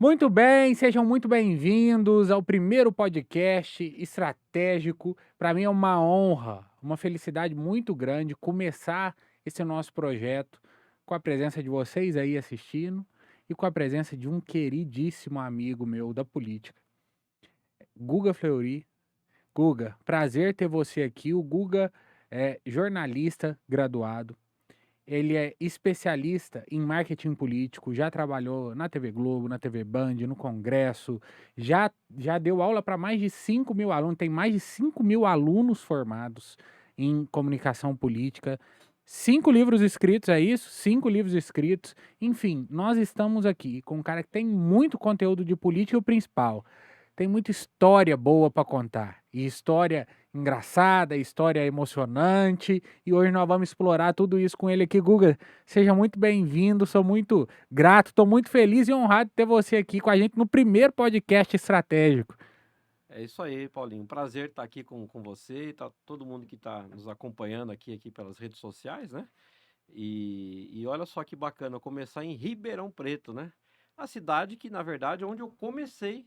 Muito bem, sejam muito bem-vindos ao primeiro podcast estratégico. Para mim é uma honra, uma felicidade muito grande começar esse nosso projeto com a presença de vocês aí assistindo e com a presença de um queridíssimo amigo meu da política, Guga Fleury. Guga, prazer ter você aqui. O Guga é jornalista graduado. Ele é especialista em marketing político, já trabalhou na TV Globo, na TV Band, no Congresso, já deu aula para mais de 5.000 alunos, tem mais de 5.000 alunos formados em comunicação política, 5 livros escritos, é isso? 5 livros escritos. Enfim, nós estamos aqui com um cara que tem muito conteúdo de política e o principal, tem muita história boa para contar. E história engraçada, história emocionante. E hoje nós vamos explorar tudo isso com ele aqui. Guga, seja muito bem-vindo. Sou muito grato, estou muito feliz e honrado de ter você aqui com a gente no primeiro podcast estratégico. É isso aí, Paulinho. Prazer estar aqui com você e tá todo mundo que está nos acompanhando aqui pelas redes sociais, né? E olha só que bacana começar em Ribeirão Preto, né? A cidade que, na verdade, é onde eu comecei,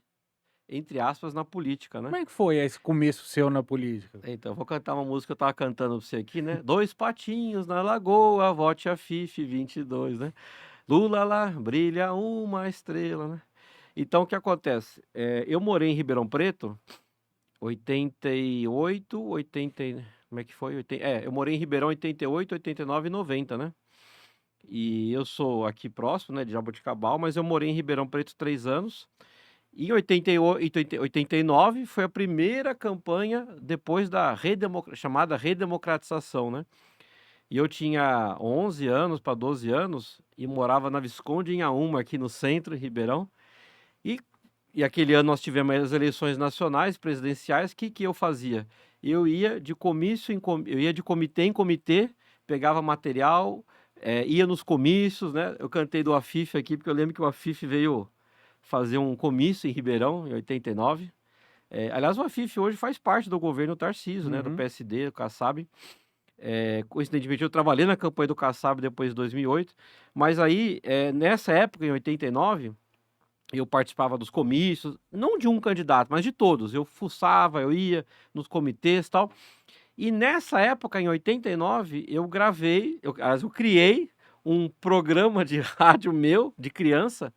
entre aspas, na política, Como né? é que foi esse começo seu na política? Então, eu vou cantar uma música que eu tava cantando pra você aqui, né? Dois patinhos na lagoa, vote a Fife 22, né? Lula lá, brilha uma estrela, né? Então, o que acontece? Eu morei em Ribeirão Preto 88, 80 como é que foi? Eu morei em Ribeirão 88, 89 e 90, né. E eu sou aqui próximo, né, de Jaboticabal, mas eu morei em Ribeirão Preto 3 anos. E em 89 foi a primeira campanha depois da chamada redemocratização, né. E eu tinha 11 anos para 12 anos e morava na Visconde Inhaúma, aqui no centro, em Ribeirão. E e aquele ano nós tivemos as eleições nacionais presidenciais. Que eu fazia? Eu ia de comício eu ia de comitê em comitê, pegava material, ia nos comícios, né. Eu cantei do Afif aqui, porque eu lembro que o Afif veio fazer um comício em Ribeirão, em 89. Aliás, o Afif hoje faz parte do governo Tarcísio, né, do Uhum. PSD, do Kassab. Coincidentemente eu trabalhei na campanha do Kassab depois de 2008, mas aí, nessa época, em 89 eu participava dos comícios, não de um candidato, mas de todos. Eu fuçava, eu ia nos comitês, tal. E nessa época, em 89, eu criei um programa de rádio meu, de criança,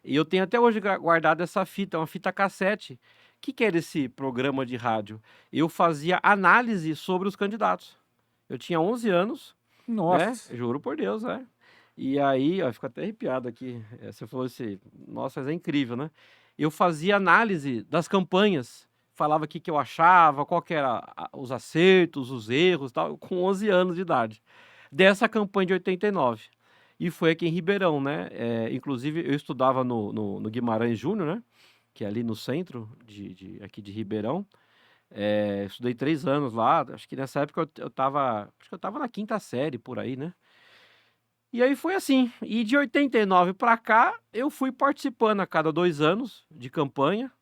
e eu tenho até hoje guardado essa fita, uma fita cassete. O que era esse programa de rádio? Eu fazia análise sobre os candidatos. Eu tinha 11 anos, né? Nossa. Juro por Deus, é. E aí, ó, fico até arrepiado aqui. Você falou assim, nossa, mas é incrível, né? Eu fazia análise das campanhas, falava o que que eu achava, qual que era os acertos, os erros, tal, com 11 anos de idade. Dessa campanha de 89. E foi aqui em Ribeirão, né? Inclusive, eu estudava no Guimarães Júnior, né? Que é ali no centro aqui de Ribeirão. Estudei 3 anos lá. Acho que nessa época acho que eu tava na quinta série por aí, né? E aí foi assim, e de 89 para cá, eu fui participando a cada 2 anos de campanha,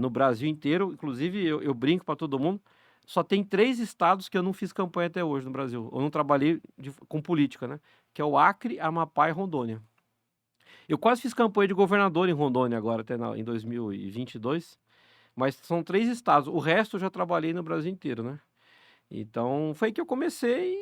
no Brasil inteiro. Inclusive eu brinco para todo mundo, só tem 3 estados que eu não fiz campanha até hoje no Brasil, eu não trabalhei com política, né, que é o Acre, Amapá e Rondônia. Eu quase fiz campanha de governador em Rondônia agora, até em 2022, mas são 3 estados, o resto eu já trabalhei no Brasil inteiro, né. Então, foi que eu comecei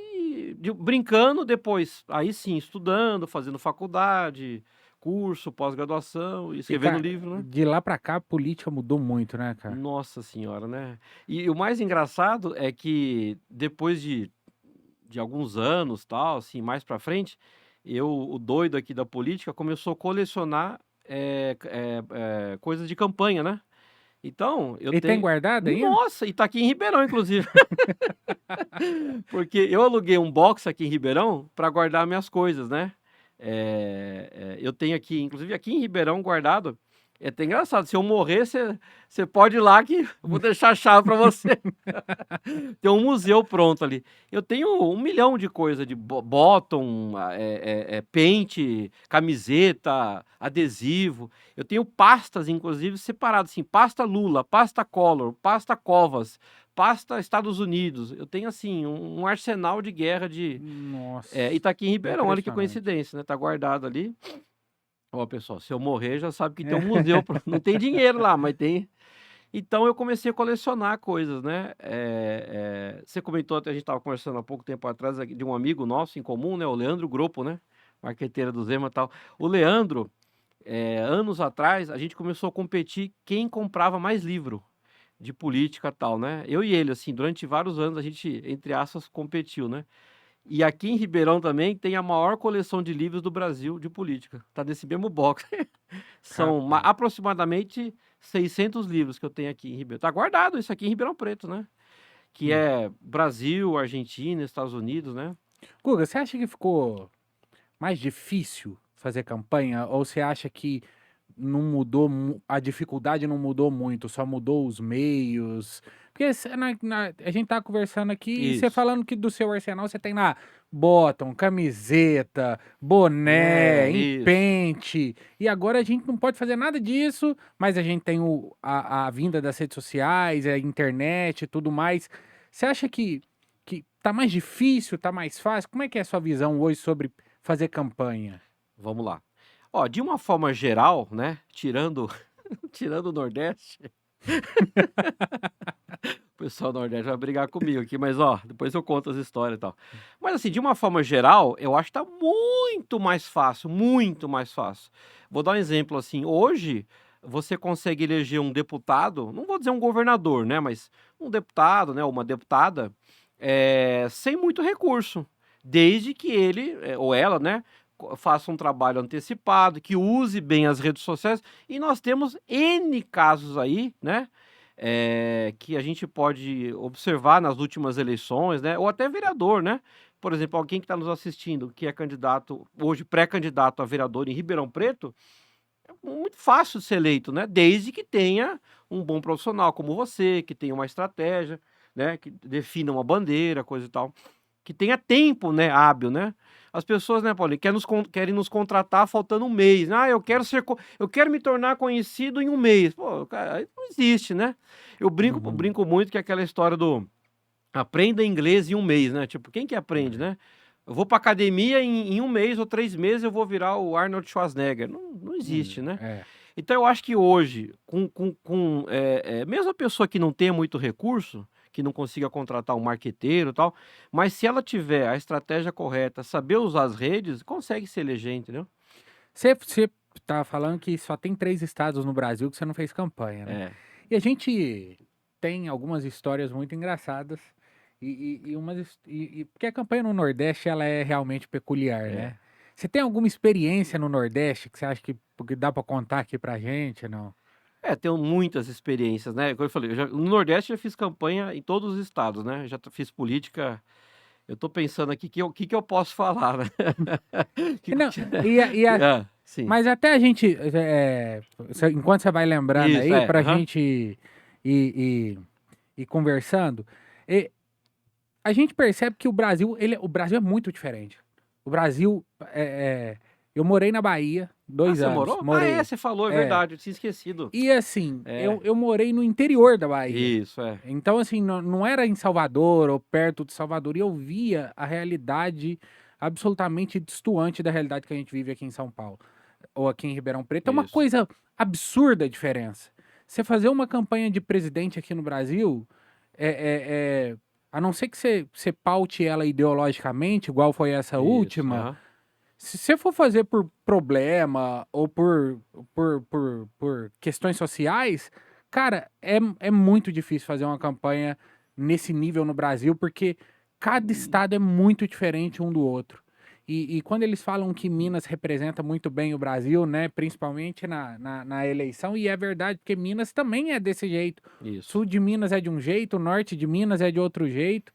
brincando, depois, aí sim, estudando, fazendo faculdade, curso, pós-graduação, e E, escrevendo cara, livro, né. de lá para cá a política mudou muito, né, cara? Nossa senhora, né. E o mais engraçado é que depois de alguns anos, tal, assim, mais pra frente, o doido aqui da política começou a colecionar, coisas de campanha, né. Então, eu E tem tenho guardado ainda? nossa, e tá aqui em Ribeirão, inclusive. Porque eu aluguei um box aqui em Ribeirão para guardar minhas coisas, né. Eu tenho aqui, inclusive aqui em Ribeirão guardado, é até engraçado, se eu morrer, você pode ir lá que eu vou deixar a chave para você. Tem um museu pronto ali. Eu tenho 1 milhão de coisa, de bottom, pente, camiseta, adesivo. Eu tenho pastas, inclusive, separadas, assim, pasta Lula, pasta Collor, pasta Covas, pasta Estados Unidos. Eu tenho, assim, um arsenal de guerra e Nossa, tá aqui em Ribeirão, olha que impressionante. coincidência, né, tá guardado ali. Ó, pessoal, se eu morrer, já sabe que tem um museu, não tem dinheiro lá, mas tem. Então eu comecei a colecionar coisas, né? Você comentou, a gente estava conversando há pouco tempo atrás de um amigo nosso em comum, né? O Leandro Grupo, né? Marqueteiro do Zema e tal. O Leandro, anos atrás, a gente começou a competir quem comprava mais livro de política e tal, né? Eu e ele, assim, durante vários anos a gente, entre aspas, competiu, né? E aqui em Ribeirão também tem a maior coleção de livros do Brasil de política. Tá nesse mesmo box. São Rapaz. aproximadamente 600 livros que eu tenho aqui em Ribeirão. Tá guardado isso aqui em Ribeirão Preto, né? Que Hum. é Brasil, Argentina, Estados Unidos, né? Guga, você acha que ficou mais difícil fazer campanha ou você acha que não mudou, a dificuldade não mudou muito, só mudou os meios? Porque a gente tá conversando aqui e você Isso. falando que do seu arsenal você tem lá bottom, camiseta, boné, Isso. empente, e agora a gente não pode fazer nada disso, mas a gente tem a vinda das redes sociais, a internet e tudo mais. Você acha que tá mais difícil, tá mais fácil? Como é que é a sua visão hoje sobre fazer campanha? Vamos lá. Ó, de uma forma geral, né? Tirando, tirando o Nordeste, o pessoal do Nordeste vai brigar comigo aqui, mas ó, depois eu conto as histórias e tal. Mas assim, de uma forma geral, eu acho que tá muito mais fácil, muito mais fácil. Vou dar um exemplo assim, hoje você consegue eleger um deputado, não vou dizer um governador, né, mas um deputado, né, uma deputada, sem muito recurso, desde que ele ou ela, né, faça um trabalho antecipado, que use bem as redes sociais, e nós temos N casos aí, né, que a gente pode observar nas últimas eleições, né? Ou até vereador, né? Por exemplo, alguém que está nos assistindo, que é candidato, hoje pré-candidato a vereador em Ribeirão Preto, é muito fácil ser eleito, né? Desde que tenha um bom profissional como você, que tenha uma estratégia, né? Que defina uma bandeira, coisa e tal, que tenha tempo, né? Hábil, né? As pessoas, né, Paulinho, querem nos contratar faltando um mês. Ah, eu quero me tornar conhecido em um mês. Pô, cara, aí não existe, né? Eu Uhum. brinco muito que é aquela história do aprenda inglês em um mês, né? Tipo, quem que aprende, É. né? Eu vou pra academia em um mês ou 3 meses eu vou virar o Arnold Schwarzenegger. Não, não existe, né? É. Então eu acho que hoje, mesmo a pessoa que não tenha muito recurso, que não consiga contratar um marqueteiro e tal, mas se ela tiver a estratégia correta, saber usar as redes, consegue se eleger, entendeu? Você tá falando que só tem 3 estados no Brasil que você não fez campanha, né. É, E a gente tem algumas histórias muito engraçadas e umas porque a campanha no Nordeste ela é realmente peculiar, é. né. Você tem alguma experiência no Nordeste que você acha que dá pra contar aqui pra gente, não? Tenho muitas experiências, né? Como eu falei, no Nordeste eu já fiz campanha em todos os estados, né? Já fiz política. Eu tô pensando aqui que eu posso falar, né? Que, E que não, ti- sim. mas até a gente, enquanto você vai lembrando Isso, aí pra aham. gente ir conversando, eh a gente percebe que o Brasil é muito diferente. O Brasil, eu morei na Bahia Ah, 2 você anos, morou? Ah, morei. você falou, é É. verdade, eu tinha esquecido. E assim, É, eu morei no interior da Bahia. isso, é. Então assim, não era em Salvador ou perto de Salvador, e eu via a realidade absolutamente destoante da realidade que a gente vive aqui em São Paulo, ou aqui em Ribeirão Preto. É uma Isso. coisa absurda a diferença. Você fazer uma campanha de presidente aqui no Brasil, a não ser que você paute ela ideologicamente, igual foi essa Isso, última, aham. se você for fazer por problema ou por questões sociais, cara, é muito difícil fazer uma campanha nesse nível no Brasil, porque cada estado é muito diferente um do outro. E quando eles falam que Minas representa muito bem o Brasil, né, principalmente na eleição, e é verdade, porque Minas também é desse jeito. Isso. Sul de Minas é de um jeito, o norte de Minas é de outro jeito,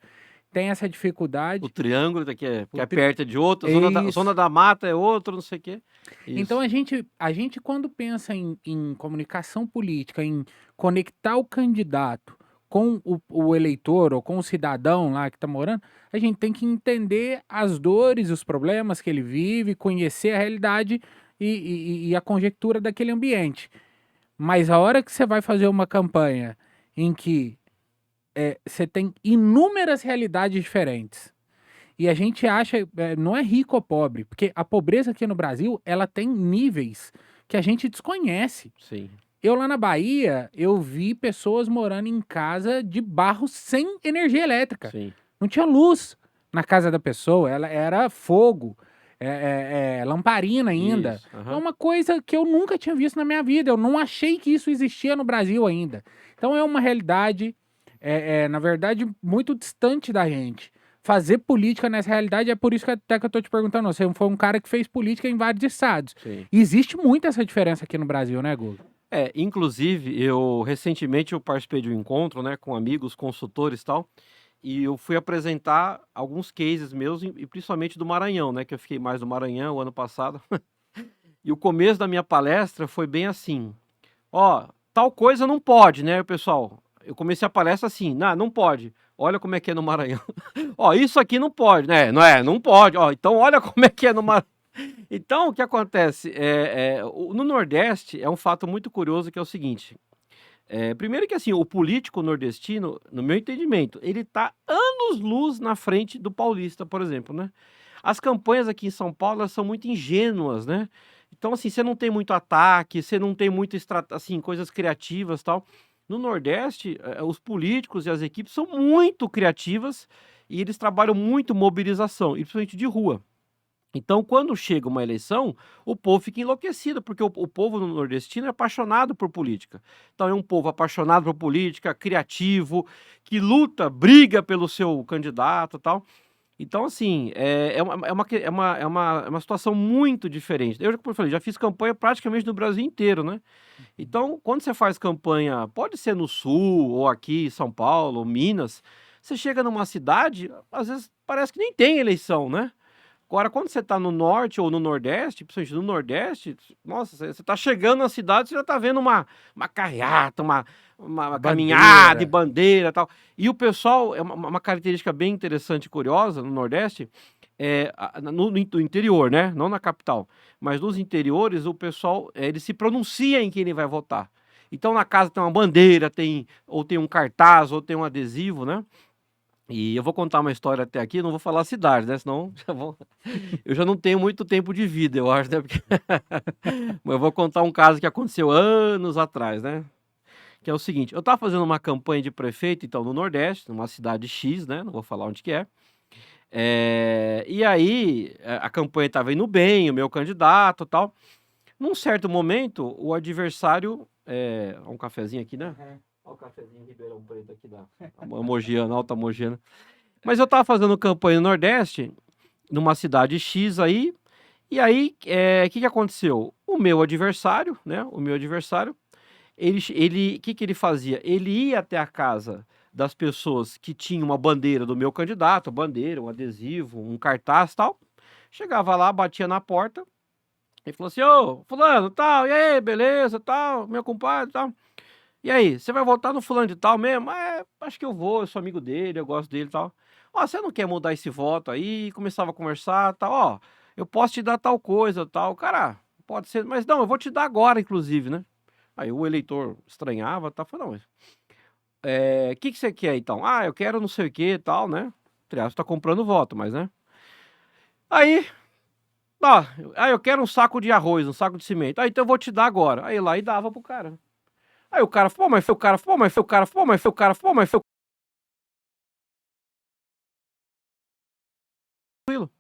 tem essa O dificuldade. triângulo daqui que O é tri... perto é de outro, É zona isso. da mata é outro, não sei o quê. Então Isso. a gente quando pensa em comunicação política, em conectar o candidato com o eleitor ou com o cidadão lá que está morando, a gente tem que entender as dores, os problemas que ele vive, conhecer a realidade e a conjectura daquele ambiente. Mas a hora que você vai fazer uma campanha em que você tem inúmeras realidades diferentes, E a gente acha, não é rico ou pobre, porque a pobreza aqui no Brasil, ela tem níveis que a gente desconhece. Sim, Eu lá na Bahia, eu vi pessoas morando em casa de barro sem energia elétrica. sim. Não tinha luz na casa da pessoa, ela era fogo, lamparina ainda. Isso, É aham. uma coisa que eu nunca tinha visto na minha vida, eu não achei que isso existia no Brasil ainda. Então é uma realidade, na verdade, muito distante da gente. Fazer política nessa realidade, é por isso que até que eu tô te perguntando, você foi um cara que fez política em vários estados. Sim. E existe muito essa diferença aqui no Brasil, né, Guga? Inclusive, recentemente eu participei de um encontro, né, com amigos, consultores e tal, e eu fui apresentar alguns cases meus, e principalmente do Maranhão, né, que eu fiquei mais no Maranhão o ano passado. E o começo da minha palestra foi bem assim: ó, tal coisa não pode, né, pessoal? Eu comecei a palestra assim: não pode. Olha como é que é no Maranhão. Ó, isso aqui não pode, né? Não é, não pode. Ó, então olha como é que é no Maranhão. Então, o que acontece? No Nordeste é um fato muito curioso que é o seguinte. Primeiro que assim, o político nordestino, no meu entendimento, ele está anos-luz na frente do paulista, por exemplo, né? As campanhas aqui em São Paulo, elas são muito ingênuas, né? Então, assim, você não tem muito ataque, você não tem muito, assim, coisas criativas, tal. No Nordeste, os políticos e as equipes são muito criativas e eles trabalham muito mobilização, e principalmente de rua. Então, quando chega uma eleição, o povo fica enlouquecido, porque o povo nordestino é apaixonado por política. Então, é um povo apaixonado por política, criativo, que luta, briga pelo seu candidato e tal. Então, assim, é uma situação muito diferente. Eu, como eu falei, já fiz campanha praticamente no Brasil inteiro, né? Então, quando você faz campanha, pode ser no Sul, ou aqui em São Paulo, ou Minas, você chega numa cidade, às vezes parece que nem tem eleição, né? Agora, quando você está no norte ou no nordeste, principalmente no nordeste, nossa, você está chegando na cidade, você já está vendo uma carreata, uma caminhada e Bandeira. bandeira e tal. E o pessoal, é uma característica bem interessante e curiosa no nordeste, no interior, né? Não na capital, mas nos interiores, o pessoal, ele se pronuncia em quem ele vai votar. Então, na casa tem uma bandeira, ou tem um cartaz, ou tem um adesivo, né? E eu vou contar uma história até aqui, não vou falar a cidade, né? Senão eu já não tenho muito tempo de vida, eu acho, né? Mas eu vou contar um caso que aconteceu anos atrás, né? Que é o seguinte: eu estava fazendo uma campanha de prefeito, então, no Nordeste, numa cidade X, né? Não vou falar onde que é. E aí, a campanha estava indo bem, o meu candidato e tal. Num certo momento, o adversário. Um cafezinho aqui, né? Olha o cafezinho Ribeirão Preto aqui da Mogiana, Alta Mogiana. Mas eu estava fazendo campanha no Nordeste, numa cidade X aí, e aí, o que aconteceu? O meu adversário, né, que ele fazia? Ele ia até a casa das pessoas que tinham uma bandeira do meu candidato, bandeira, um adesivo, um cartaz, tal. Chegava lá, batia na porta e falou assim: ô, fulano, tal, e aí, beleza, tal, meu compadre, tal. E aí, você vai votar no fulano de tal mesmo? Acho que eu vou, eu sou amigo dele, eu gosto dele e tal. Ó, você não quer mudar esse voto aí? Começava a conversar, tal, ó, eu posso te dar tal coisa, tal. Cara, pode ser, mas não, eu vou te dar agora, inclusive, né? Aí o eleitor estranhava, tá, falou, não, mas o que você quer então? Ah, eu quero não sei o que, tal, né? Você tá comprando voto, mas, né? Aí, ó, eu quero um saco de arroz, um saco de cimento. Ah, então eu vou te dar agora. Aí lá e dava pro cara. Aí o cara, pô, mas foi o cara, pô, mas foi o cara, pô, mas foi o cara, pô, mas foi tranquilo.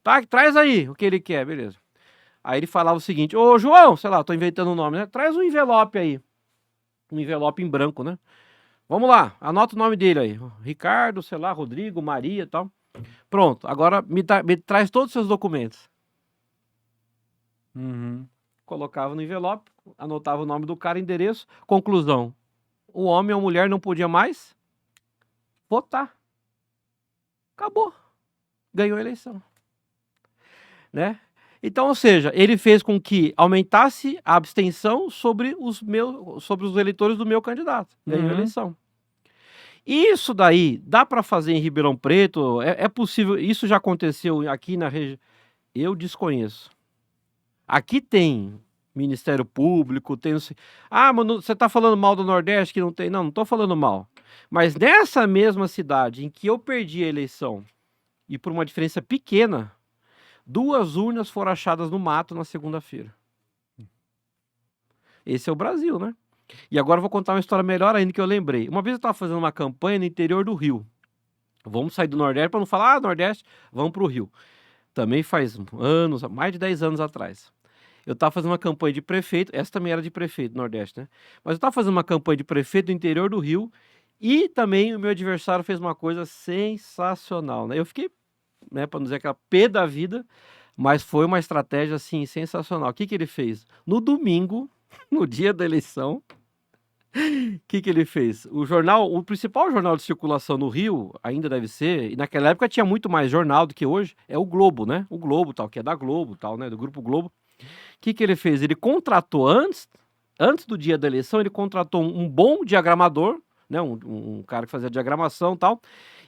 Tá, traz aí o que ele quer, beleza. Aí ele falava o seguinte: ô João, sei lá, tô inventando o nome, né? Traz um envelope aí. Um envelope em branco, né? Vamos lá, anota o nome dele aí. Ricardo, sei lá, Rodrigo, Maria e tal. Pronto, agora me traz todos os seus documentos. Uhum. Colocava no envelope, anotava o nome do cara, endereço. Conclusão: o homem ou a mulher não podia mais votar. Acabou. Ganhou a eleição. Né? Então, ou seja, ele fez com que aumentasse a abstenção sobre os eleitores do meu candidato. Ganhou a Uhum. eleição. Isso daí dá para fazer em Ribeirão Preto? É possível? Isso já aconteceu aqui na região? Eu desconheço. Aqui tem Ministério Público, tem. Ah, mano, você está falando mal do Nordeste que não tem? Não, não estou falando mal. Mas nessa mesma cidade em que eu perdi a eleição e por uma diferença pequena, 2 urnas foram achadas no mato na segunda-feira. Esse é o Brasil, né? E agora eu vou contar uma história melhor ainda que eu lembrei. Uma vez eu estava fazendo uma campanha no interior do Rio. Vamos sair do Nordeste para não falar, Nordeste, vamos para o Rio. Também faz anos, mais de 10 anos atrás. Eu estava fazendo uma campanha de prefeito, essa também era de prefeito do Nordeste, né? Mas eu estava fazendo uma campanha de prefeito do interior do Rio e também o meu adversário fez uma coisa sensacional, né? Eu fiquei, né, para não dizer aquela pé da vida, mas foi uma estratégia, assim, sensacional. O que ele fez? No domingo, no dia da eleição, o que ele fez? O principal jornal de circulação no Rio, ainda deve ser, e naquela época tinha muito mais jornal do que hoje, é o Globo, né? O Globo, tal, que é da Globo, tal, né? Do Grupo Globo. O que ele fez? Ele contratou antes do dia da eleição, ele contratou um bom diagramador, né? Um cara que fazia diagramação e tal,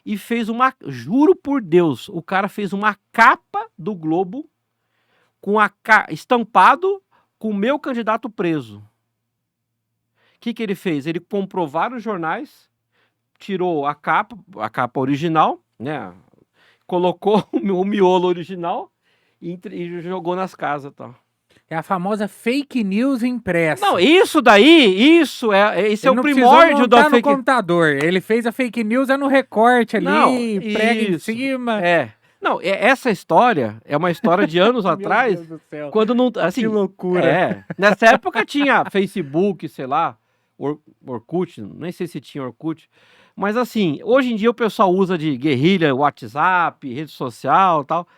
e fez juro por Deus, o cara fez uma capa do Globo com estampado com o meu candidato preso. O que ele fez? Ele comprou vários jornais, tirou a capa original, né? Colocou o miolo original e jogou nas casas, tá? É a famosa fake news impressa. Não, esse é Ele o primórdio da no fake. computador. Ele fez a fake news no recorte ali, Não, prega em isso. cima. Não, essa história é uma história de anos Meu atrás, Deus do céu. quando não, assim, Que loucura. nessa época tinha Facebook, sei lá, Orkut, nem sei se tinha Orkut, mas assim, hoje em dia o pessoal usa de guerrilha, WhatsApp, rede social, tal.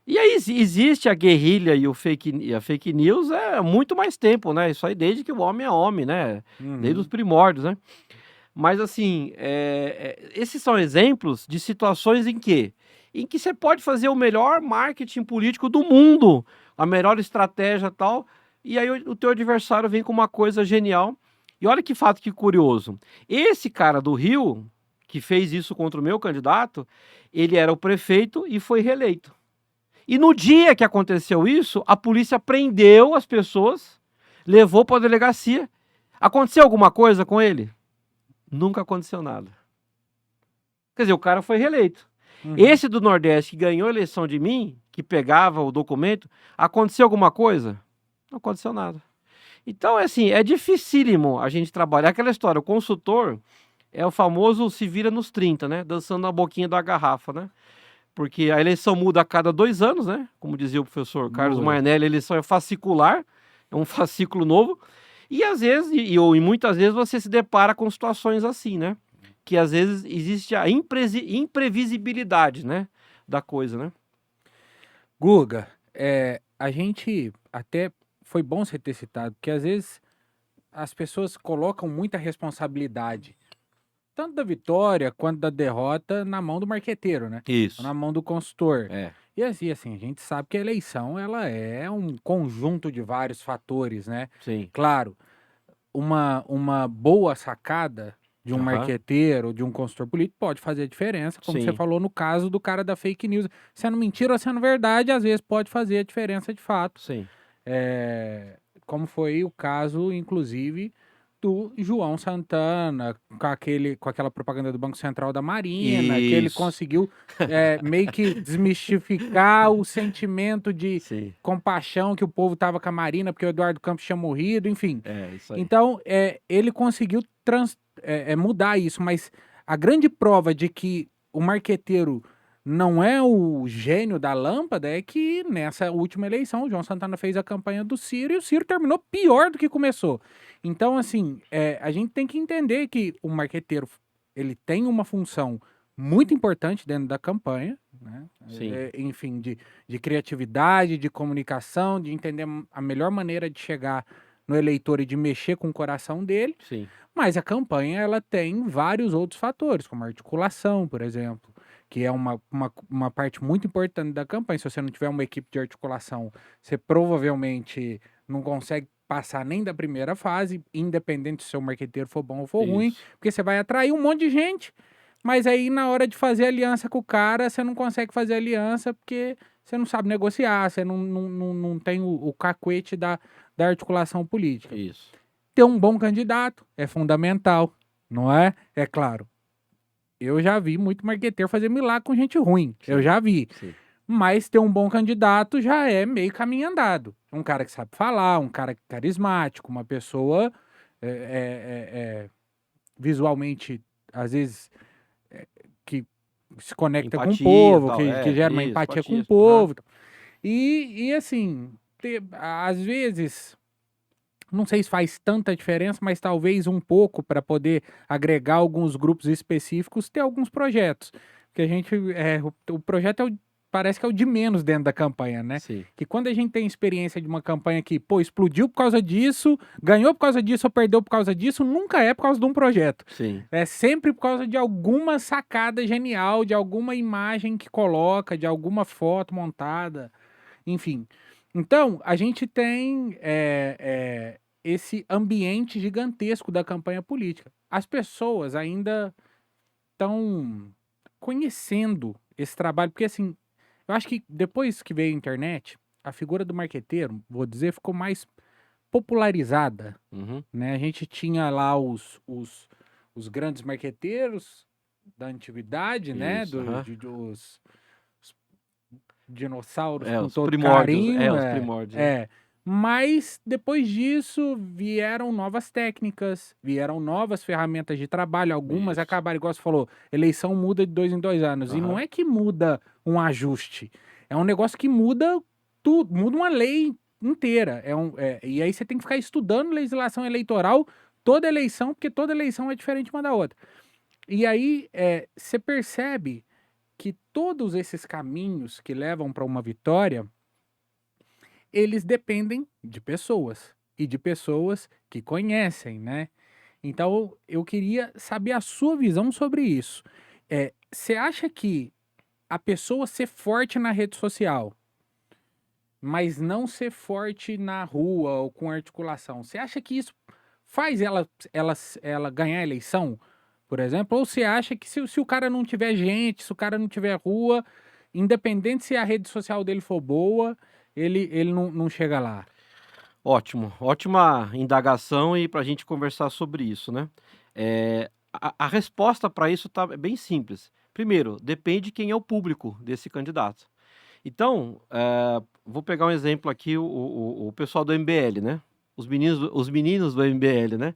E aí existe a guerrilha e a fake news há muito mais tempo, né? Isso aí desde que o homem é homem, né? Desde os primórdios, né? Mas assim, esses são exemplos de situações em que você pode fazer o melhor marketing político do mundo, a melhor estratégia e tal, e aí o teu adversário vem com uma coisa genial. E olha que fato que curioso. Esse cara do Rio, que fez isso contra o meu candidato, ele era o prefeito e foi reeleito. E no dia que aconteceu isso, a polícia prendeu as pessoas, levou para a delegacia. Aconteceu alguma coisa com ele? Nunca aconteceu nada. Quer dizer, o cara foi reeleito. Esse do Nordeste que ganhou a eleição de mim, que pegava o documento, aconteceu alguma coisa? Não aconteceu nada. Então, assim, é dificílimo a gente trabalhar aquela história. O consultor é o famoso se vira nos 30, né? Dançando na boquinha da garrafa, né? Porque a eleição muda a cada 2 anos, né? Como dizia o professor Carlos Mainelli, a eleição é fascicular, é um fascículo novo. E às vezes, e muitas vezes você se depara com situações assim, né? Que às vezes existe a imprevisibilidade, né? Da coisa, né? Guga, a gente até foi bom você ter citado, porque às vezes as pessoas colocam muita responsabilidade, tanto da vitória quanto da derrota, na mão do marqueteiro, né? Isso. Na mão do consultor. É. E assim, a gente sabe que a eleição ela é um conjunto de vários fatores, né? Sim. Claro, uma boa sacada de um marqueteiro, de um consultor político, pode fazer a diferença, como você falou no caso do cara da fake news. Sendo mentira ou sendo verdade, às vezes pode fazer a diferença de fato. Sim. Como foi o caso, inclusive, do João Santana, com aquela propaganda do Banco Central da Marinna, que ele conseguiu meio que desmistificar o sentimento de compaixão que o povo tava com a Marina, porque o Eduardo Campos tinha morrido, enfim. Isso aí. Então, ele conseguiu mudar isso, mas a grande prova de que o marqueteiro não é o gênio da lâmpada é que nessa última eleição o João Santana fez a campanha do Ciro e o Ciro terminou pior do que começou. Então, assim, a gente tem que entender que o marqueteiro ele tem uma função muito importante dentro da campanha, né? Enfim, de criatividade, de comunicação, de entender a melhor maneira de chegar no eleitor e de mexer com o coração dele. Sim. Mas a campanha ela tem vários outros fatores, como a articulação, por exemplo, que é uma parte muito importante da campanha. Se você não tiver uma equipe de articulação, você provavelmente não consegue passar nem da primeira fase, independente se o seu marqueteiro for bom ou for ruim, porque você vai atrair um monte de gente, mas aí na hora de fazer aliança com o cara, você não consegue fazer aliança porque você não sabe negociar, você não tem o cacuete da articulação política. Isso. Ter um bom candidato é fundamental, não é? É claro. eu já vi muito marqueteiro fazer milagre com gente ruim. Eu Sim, já vi. sim. Mas ter um bom candidato já é meio caminho andado. Um cara que sabe falar, um cara carismático, uma pessoa é, é, é, visualmente, às vezes, que se conecta com o Empatia, povo, tal. que gera uma Isso, empatia com o empatia. Aham. povo. E assim, às vezes, não sei se faz tanta diferença, mas talvez um pouco para poder agregar alguns grupos específicos, ter alguns projetos. Porque a gente, o projeto parece que é o de menos dentro da campanha, né? Sim, Que quando a gente tem experiência de uma campanha que, pô, explodiu por causa disso, ganhou por causa disso ou perdeu por causa disso, nunca é por causa de um projeto. sim. É sempre por causa de alguma sacada genial, de alguma imagem que coloca, de alguma foto montada, enfim. Então, a gente tem esse ambiente gigantesco da campanha política. As pessoas ainda estão conhecendo esse trabalho, porque assim, eu acho que depois que veio a internet, a figura do marqueteiro, vou dizer, ficou mais popularizada, Uhum. né? A gente tinha lá os grandes marqueteiros da antiguidade, né? Isso, aham. Dos dinossauros É, com os todo primórdios. É, carinho, os primórdios, né? mas depois disso vieram novas técnicas, vieram novas ferramentas de trabalho, algumas Isso. acabaram, igual você falou, eleição muda de 2 em 2 anos, e não Aham. é que muda um ajuste, é um negócio que muda tudo, muda uma lei inteira, e aí você tem que ficar estudando legislação eleitoral toda eleição, porque toda eleição é diferente uma da outra. E aí, você percebe que todos esses caminhos que levam para uma vitória, eles dependem de pessoas e de pessoas que conhecem, né? Então, eu queria saber a sua visão sobre isso. Você acha que a pessoa ser forte na rede social, mas não ser forte na rua ou com articulação, você acha que isso faz ela ganhar a eleição, por exemplo? Ou você acha que se o cara não tiver gente, se o cara não tiver rua, independente se a rede social dele for boa, ele não chega lá? Ótimo, ótima indagação e para a gente conversar sobre isso, né? A resposta para isso tá bem simples. Primeiro, depende quem é o público desse candidato. Então, vou pegar um exemplo aqui, o pessoal do MBL, né? Os meninos do MBL, né?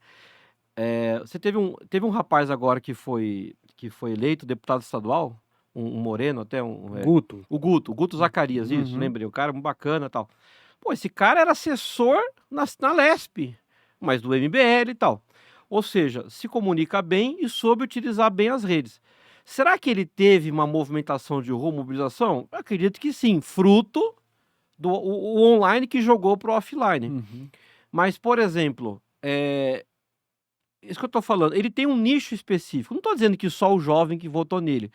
Você teve um rapaz agora que foi eleito deputado estadual, um moreno até, Guto. o Guto Zacarias, isso, Uhum. lembrei, o cara um bacana e tal. Pô, esse cara era assessor na Lesp, mas do MBL e tal. Ou seja, se comunica bem e soube utilizar bem as redes. Será que ele teve uma movimentação de rua, mobilização? Eu acredito que sim, fruto do o online que jogou pro offline. Uhum. Mas, por exemplo, isso que eu tô falando, ele tem um nicho específico. Não tô dizendo que só o jovem que votou nele,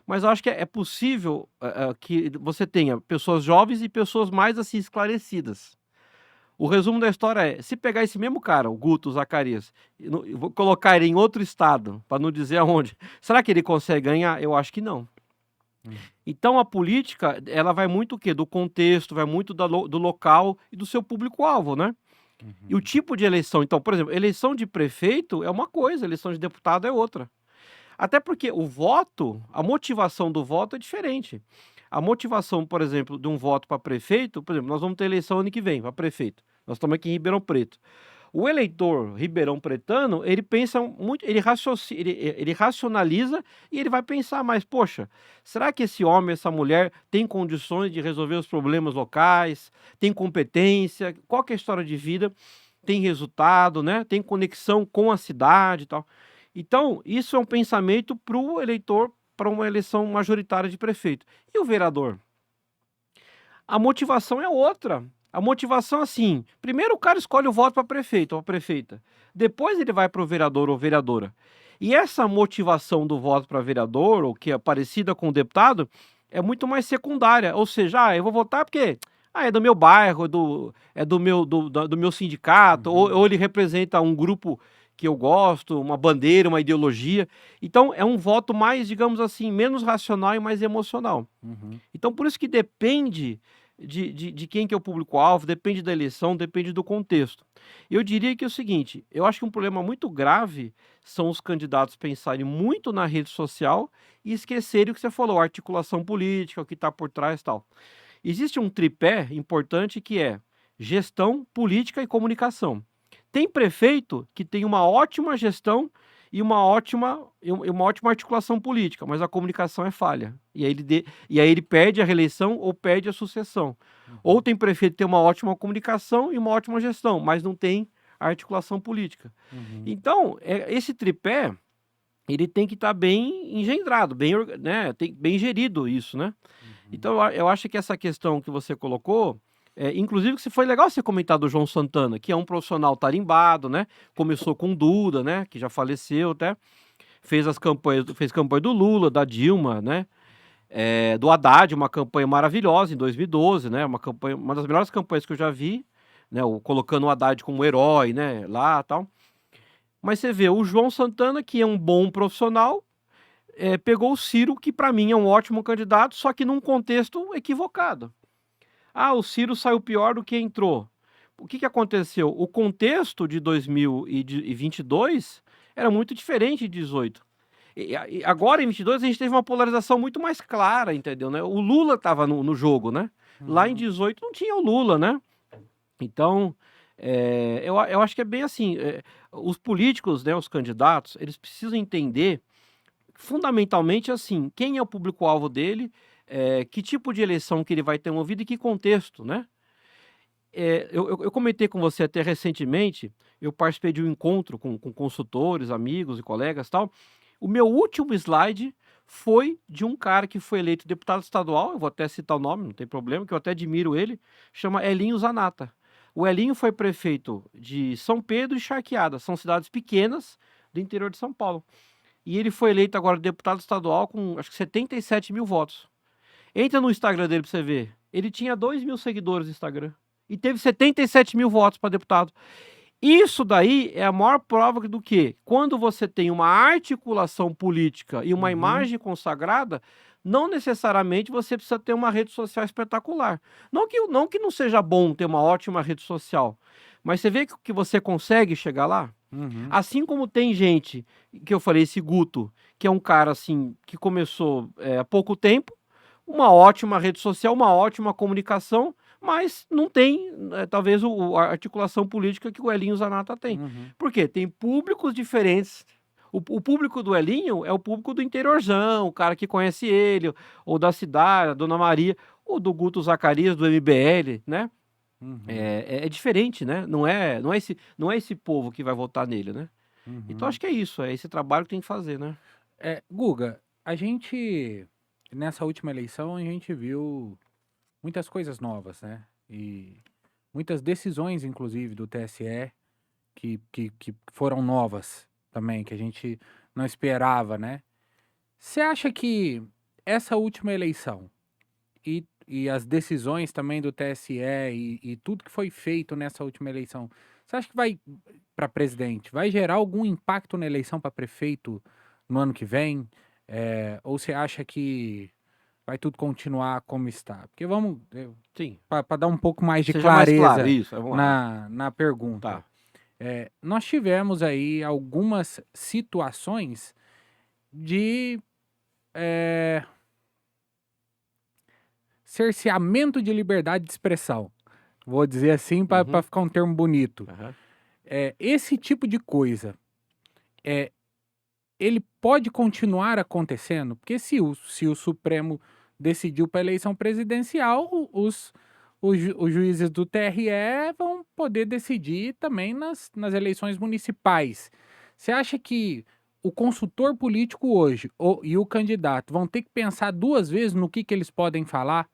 mas eu acho que é possível, que você tenha pessoas jovens e pessoas mais, assim, esclarecidas. O resumo da história é, se pegar esse mesmo cara, o Guto Zacarias, e vou colocar ele em outro estado, para não dizer aonde, será que ele consegue ganhar? Eu acho que não. Hum. Então a política, ela vai muito o quê? Do contexto, vai muito do local e do seu público-alvo, né? E o Uhum. tipo de eleição, então, por exemplo, eleição de prefeito é uma coisa, eleição de deputado é outra. Até porque o voto, a motivação do voto é diferente. A motivação, por exemplo, de um voto para prefeito, por exemplo, nós vamos ter eleição ano que vem para prefeito. Nós estamos aqui em Ribeirão Preto. O eleitor ribeirão pretano, ele pensa muito, ele racionaliza e ele vai pensar mais, poxa, será que esse homem, essa mulher tem condições de resolver os problemas locais, tem competência, qual que é a história de vida, tem resultado, né? Tem conexão com a cidade e tal. Então, isso é um pensamento para o eleitor, para uma eleição majoritária de prefeito. E o vereador? A motivação é outra. A motivação, assim, primeiro o cara escolhe o voto para prefeito ou prefeita. Depois ele vai para o vereador ou vereadora. E essa motivação do voto para vereador, ou que é parecida com o deputado, é muito mais secundária. Ou seja, eu vou votar porque é do meu bairro, do meu sindicato, ou, Uhum. ou ele representa um grupo que eu gosto, uma bandeira, uma ideologia. Então é um voto mais, digamos assim, menos racional e mais emocional. Uhum. Então por isso que depende, de quem que é o público-alvo, depende da eleição, depende do contexto. Eu diria que é o seguinte, eu acho que um problema muito grave são os candidatos pensarem muito na rede social e esquecerem o que você falou, a articulação política, o que está por trás e tal. Existe um tripé importante que é gestão, política e comunicação. Tem prefeito que tem uma ótima gestão e uma ótima articulação política, mas a comunicação é falha. E aí ele perde a reeleição ou perde a sucessão. Ou Uhum. tem prefeito que tem uma ótima comunicação e uma ótima gestão, mas não tem a articulação política. Uhum. Então, esse tripé, ele tem que estar bem engendrado, né, bem gerido isso, né? Uhum. Então, eu acho que essa questão que você colocou, inclusive que foi legal você comentar do João Santana, que é um profissional tarimbado, né? Começou com Duda, né? Que já faleceu até. Fez campanha do Lula, da Dilma, né? Do Haddad, uma campanha maravilhosa em 2012, né? Uma das melhores campanhas que eu já vi, né? Colocando o Haddad como herói, né? Lá tal. Mas você vê, o João Santana, que é um bom profissional, pegou o Ciro, que para mim é um ótimo candidato, só que num contexto equivocado. Ah, o Ciro saiu pior do que entrou. O que aconteceu? O contexto de 2022 era muito diferente de 18. E agora, em 22, a gente teve uma polarização muito mais clara, entendeu? Né? O Lula estava no jogo, né? Lá em Uhum. 18 não tinha o Lula, né? Então, eu acho que é bem assim. Os políticos, né, os candidatos, eles precisam entender fundamentalmente assim, quem é o público-alvo dele, que tipo de eleição que ele vai ter movido e que contexto, né? Eu comentei com você até recentemente, eu participei de um encontro com consultores, amigos e colegas e tal. O meu último slide foi de um cara que foi eleito deputado estadual, eu vou até citar o nome, não tem problema, que eu até admiro ele, chama Elinho Zanata. O Elinho foi prefeito de São Pedro e Charqueada, são cidades pequenas do interior de São Paulo. E ele foi eleito agora deputado estadual com acho que 77 mil votos. Entra no Instagram dele pra você ver. Ele tinha 2 mil seguidores no Instagram. E teve 77 mil votos para deputado. Isso daí é a maior prova do que, quando você tem uma articulação política e uma Uhum. imagem consagrada, não necessariamente você precisa ter uma rede social espetacular. Não que não seja bom ter uma ótima rede social, mas você vê que você consegue chegar lá? Uhum. Assim como tem gente, que eu falei, esse Guto, que é um cara assim, que começou há pouco tempo, uma ótima rede social, uma ótima comunicação, mas não tem, talvez, a articulação política que o Elinho Zanata tem. Uhum. Por quê? Tem públicos diferentes. O público do Elinho é o público do interiorzão, o cara que conhece ele, ou da cidade, a Dona Maria, ou do Guto Zacarias, do MBL, né? Uhum. É diferente, né? Não é esse povo que vai votar nele, né? Então Uhum. acho que é isso, é esse trabalho que tem que fazer, né? Guga, a gente, nessa última eleição, a gente viu muitas coisas novas, né? E muitas decisões, inclusive, do TSE, que foram novas também, que a gente não esperava, né? Você acha que essa última eleição e as decisões também do TSE e tudo que foi feito nessa última eleição, você acha que vai para presidente, vai gerar algum impacto na eleição para prefeito no ano que vem? Ou você acha que vai tudo continuar como está? Porque vamos, Sim. para dar um pouco mais de Seja mais claro, clareza isso, vamos lá. na pergunta. Tá. Nós tivemos aí algumas situações de eh, cerceamento de liberdade de expressão. Vou dizer assim para Uhum. ficar um termo bonito. Aham. Esse tipo de coisa, é, ele pode continuar acontecendo? Porque se o Supremo decidiu para a eleição presidencial, os juízes do TRE vão poder decidir também nas eleições municipais. Você acha que o consultor político hoje e o candidato vão ter que pensar duas vezes no que eles podem falar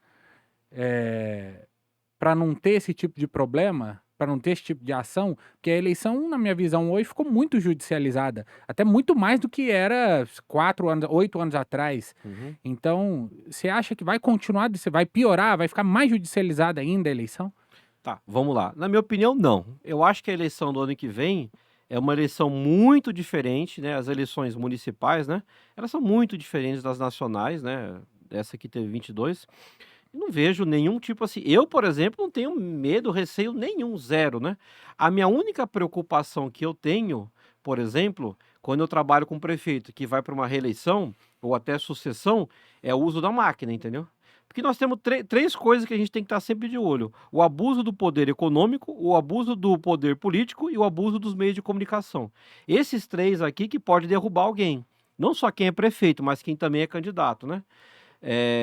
para não ter esse tipo de problema, para não ter esse tipo de ação? Porque a eleição, na minha visão, hoje ficou muito judicializada, até muito mais do que era 4 anos, 8 anos atrás. Uhum. Então, você acha que vai continuar, você vai piorar, vai ficar mais judicializada ainda a eleição? Tá, vamos lá. Na minha opinião, não. Eu acho que a eleição do ano que vem é uma eleição muito diferente, né? As eleições municipais, né? Elas são muito diferentes das nacionais, né? Essa aqui teve 22. Não vejo nenhum tipo assim. Eu, por exemplo, não tenho medo, receio nenhum, zero, né? A minha única preocupação que eu tenho, por exemplo, quando eu trabalho com um prefeito que vai para uma reeleição ou até sucessão, é o uso da máquina, entendeu? Porque nós temos três coisas que a gente tem que estar sempre de olho: o abuso do poder econômico, o abuso do poder político e o abuso dos meios de comunicação. Esses três aqui que pode derrubar alguém. Não só quem é prefeito, mas quem também é candidato, né?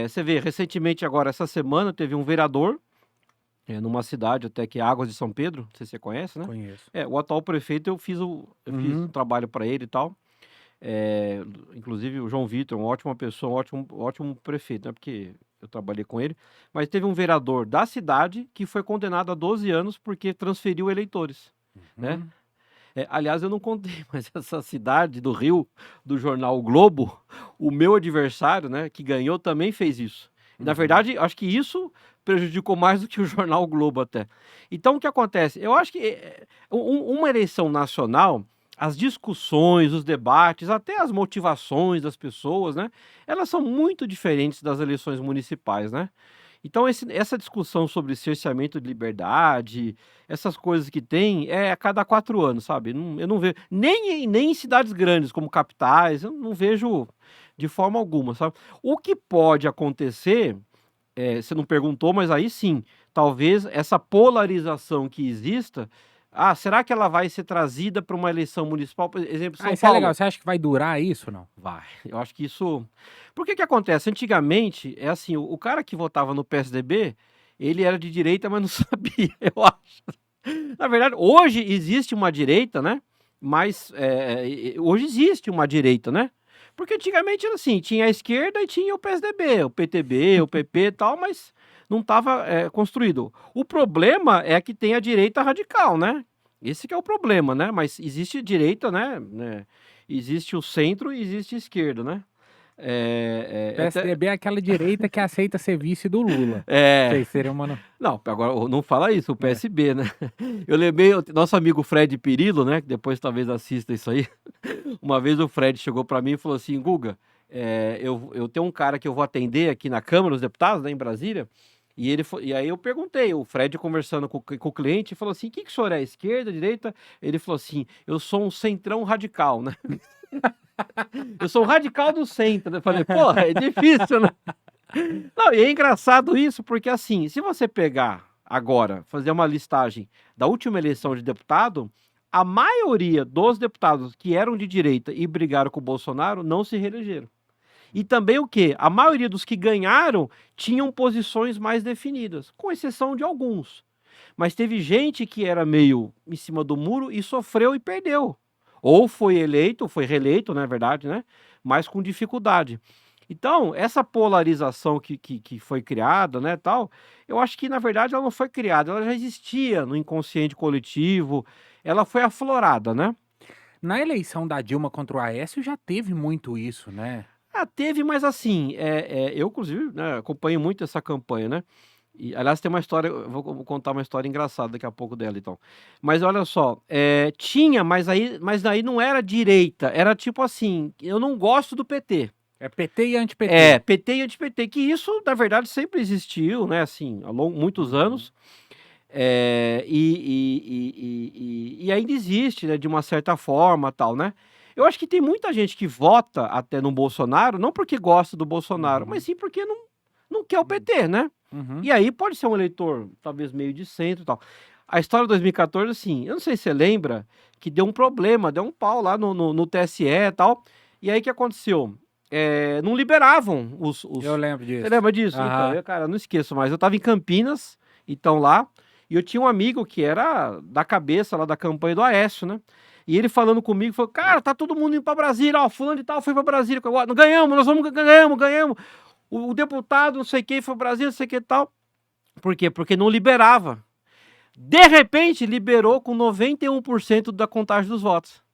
Você vê, recentemente agora, essa semana, teve um vereador, numa cidade até que é Águas de São Pedro, não sei se você conhece, né? Conheço. O atual prefeito, eu fiz um Uhum. trabalho para ele e tal. Inclusive o João Vitor, uma ótima pessoa, um ótimo prefeito, né? Porque eu trabalhei com ele. Mas teve um vereador da cidade que foi condenado a 12 anos porque transferiu eleitores, né? Uhum. Aliás, eu não contei, mas essa cidade do Rio, do jornal o Globo, o meu adversário, né, que ganhou, também fez isso. E, na Uhum. verdade, acho que isso prejudicou mais do que o jornal o Globo até. Então, o que acontece? Eu acho que uma eleição nacional, as discussões, os debates, até as motivações das pessoas, né, elas são muito diferentes das eleições municipais, né? Então essa discussão sobre cerceamento de liberdade, essas coisas que tem, é a cada 4 anos, sabe. Eu não vejo nem em cidades grandes como capitais, eu não vejo de forma alguma, sabe. O que pode acontecer, você não perguntou, mas aí sim, talvez essa polarização que exista, será que ela vai ser trazida para uma eleição municipal? Por exemplo, Ah, São isso é legal. Paulo. Você acha que vai durar isso, não? Vai, eu acho que isso. Por que que acontece? Antigamente, é assim, o cara que votava no PSDB, ele era de direita, mas não sabia, eu acho. Na verdade, hoje existe uma direita, né, mas, hoje existe uma direita, né, porque antigamente era assim, tinha a esquerda e tinha o PSDB, o PTB, o PP e tal, mas não estava, construído. O problema é que tem a direita radical, né, esse que é o problema, né, mas existe direita, né, existe o centro e existe a esquerda, né. Até PSDB é aquela direita que aceita ser vice do Lula. é. Vocês seriam uma. Não, agora não fala isso, o É. PSB, né. Eu lembrei o nosso amigo Fred Perillo, né, que depois talvez assista isso aí. Uma vez o Fred chegou para mim e falou assim: "Guga, eu tenho um cara que eu vou atender aqui na Câmara dos Deputados, né, em Brasília", e aí eu perguntei, o Fred conversando com o cliente, falou assim: "Que o senhor é, esquerda, direita?" Ele falou assim: "Eu sou um centrão radical, né, eu sou um radical do centro", né. Eu falei: "Porra, é difícil, né". Não, e é engraçado isso, porque assim, se você pegar agora, fazer uma listagem da última eleição de deputado, a maioria dos deputados que eram de direita e brigaram com o Bolsonaro não se reelegeram. E também o quê? A maioria dos que ganharam tinham posições mais definidas, com exceção de alguns. Mas teve gente que era meio em cima do muro e sofreu e perdeu. Ou foi eleito, foi reeleito, na verdade, né? Mas com dificuldade. Então, essa polarização que foi criada, né, tal, eu acho que na verdade ela não foi criada, ela já existia no inconsciente coletivo, ela foi aflorada, né. Na eleição da Dilma contra o Aécio já teve muito isso, né? Teve, mas assim, eu inclusive, né, acompanho muito essa campanha, né. E aliás tem uma história, eu vou contar uma história engraçada daqui a pouco dela então. Mas olha só, tinha, mas aí não era direita, era tipo assim, eu não gosto do PT. É PT e anti-PT. PT e anti-PT, que isso na verdade sempre existiu, né, assim, há muitos Uhum. anos, e ainda existe, né, de uma certa forma, tal, né. Eu acho que tem muita gente que vota até no Bolsonaro, não porque gosta do Bolsonaro, mas Uhum. sim porque não quer o Hum. PT, né. Uhum. E aí pode ser um eleitor talvez meio de centro, e tal. A história de 2014, assim, eu não sei se você lembra, que deu um problema, deu um pau lá no TSE, e tal, e aí o que aconteceu? Não liberavam Eu os. lembro Você disso. lembra disso? Então, Aham. cara, eu não esqueço mais, eu estava em Campinas, então lá, e eu tinha um amigo que era da cabeça lá da campanha do Aécio, né, e ele falando comigo, falou: "Cara, tá todo mundo indo pra Brasília, ó, fulano de tal foi pra Brasília, agora ganhamos, nós vamos ganhamos, o deputado não sei quem foi pra Brasília, não sei o que tal". Por quê? Porque não liberava. De repente, liberou com 91% da contagem dos votos.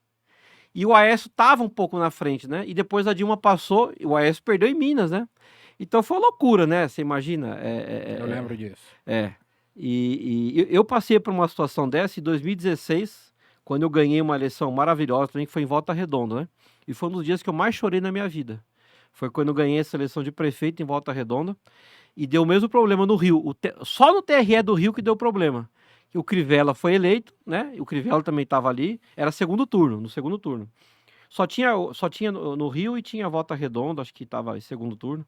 E o Aécio estava um pouco na frente, né? E depois a Dilma passou e o Aécio perdeu em Minas, né? Então foi uma loucura, né? Você imagina? Eu lembro disso. É. E eu passei por uma situação dessa em 2016, quando eu ganhei uma eleição maravilhosa também, que foi em Volta Redonda, né? E foi um dos dias que eu mais chorei na minha vida. Foi quando eu ganhei essa eleição de prefeito em Volta Redonda. e deu o mesmo problema no Rio. Só no TRE do Rio que deu problema. Que o Crivella foi eleito, né? E o Crivella também estava ali. Era segundo turno, no segundo turno. Só tinha no Rio e tinha Volta Redonda, acho que estava em segundo turno.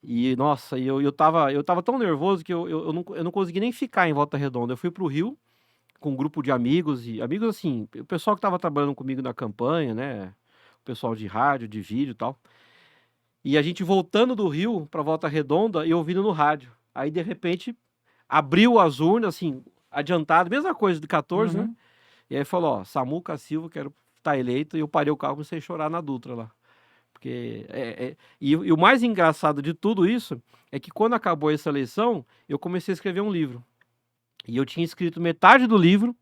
E, nossa, eu tava tão nervoso que eu não consegui nem ficar em Volta Redonda. Eu fui pro Rio com um grupo de amigos, e amigos assim, o pessoal que estava trabalhando comigo na campanha, né? O pessoal de rádio, de vídeo e tal. E a gente voltando do Rio pra Volta Redonda e ouvindo no rádio. Aí, de repente, abriu as urnas, assim, adiantado, mesma coisa do 14, né? Uhum. E aí falou, ó, Samuca Silva, quero estar eleito, e eu parei o carro e comecei a chorar na Dutra lá. Porque e o mais engraçado de tudo isso é que quando acabou essa eleição, eu comecei a escrever um livro. E eu tinha escrito metade do livro,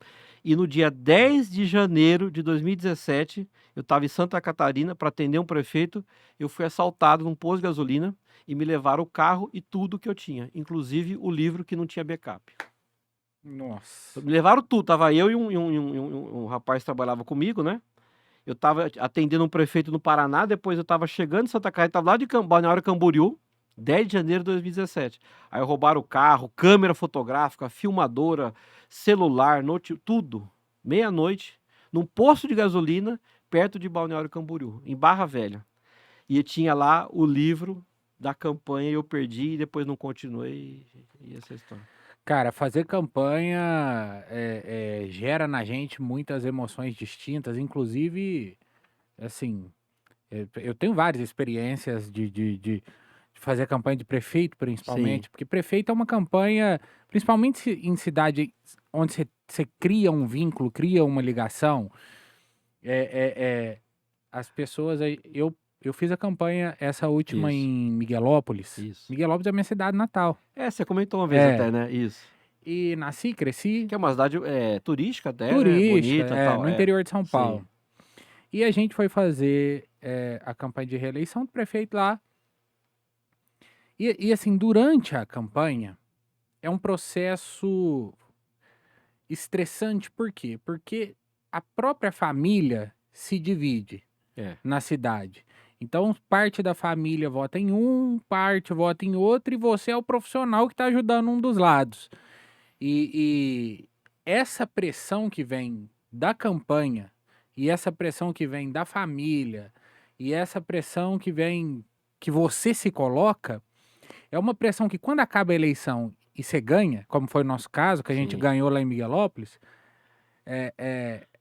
e no dia 10 de janeiro de 2017, eu estava em Santa Catarina para atender um prefeito, eu fui assaltado num posto de gasolina e me levaram o carro e tudo que eu tinha, inclusive o livro que não tinha backup. Nossa. Me levaram tudo, tava eu e um rapaz que trabalhava comigo, né? Eu tava atendendo um prefeito no Paraná, depois eu tava chegando em Santa Catarina, tava lá de Balneário Camboriú, 10 de janeiro de 2017. Aí roubaram o carro, câmera fotográfica, filmadora, celular, tudo. Meia-noite, num posto de gasolina, perto de Balneário Camboriú, em Barra Velha. E tinha lá o livro da campanha e eu perdi e depois não continuei. E essa é a história. Cara, fazer campanha gera na gente muitas emoções distintas, inclusive, assim, eu tenho várias experiências de fazer campanha de prefeito, Sim, principalmente, porque prefeito é uma campanha, principalmente em cidade onde você cria um vínculo, cria uma ligação, é, é, é, as pessoas, eu fiz a campanha, essa última isso, em Miguelópolis. isso. Miguelópolis é a minha cidade natal. Você comentou uma vez É, até, né? Isso. e nasci, cresci, Que é uma cidade turística até, né? turística, Bonita e tal. no interior de São Sim, Paulo. E a gente foi fazer a campanha de reeleição do prefeito lá. E assim, durante a campanha, é um processo estressante, por quê? Porque a própria família se divide é. na cidade. Então, parte da família vota em um, parte vota em outro, e você é o profissional que está ajudando um dos lados. E essa pressão que vem da campanha, e essa pressão que vem da família, e essa pressão que vem que você se coloca, é uma pressão que quando acaba a eleição e você ganha, como foi o nosso caso, que a gente Sim. ganhou lá em Miguelópolis,